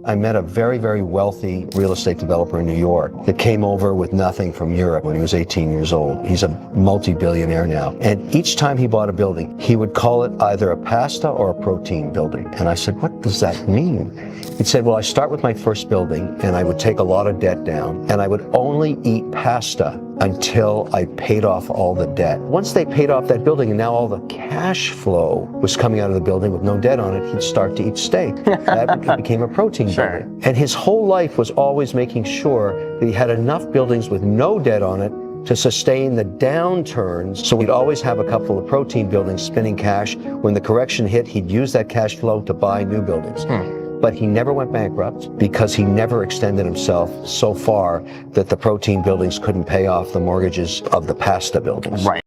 I met a very, very wealthy real estate developer in New York that came over with nothing from Europe when he was 18 years old. He's a multi-billionaire now. And each time he bought a building, he would call it either a pasta or a protein building. And I said, what does that mean? He said, well, I start with my first building and I would take a lot of debt down and I would only eat pasta until I paid off all the debt. Once they paid off that building and now all the cash flow was coming out of the building with no debt on it, he'd start to eat steak. That became a protein building. And his whole life was always making sure that he had enough buildings with no debt on it to sustain the downturns. So we'd always have a couple of protein buildings spinning cash. When the correction hit, he'd use that cash flow to buy new buildings. But he never went bankrupt because he never extended himself so far that the protein buildings couldn't pay off the mortgages of the pasta buildings. Right.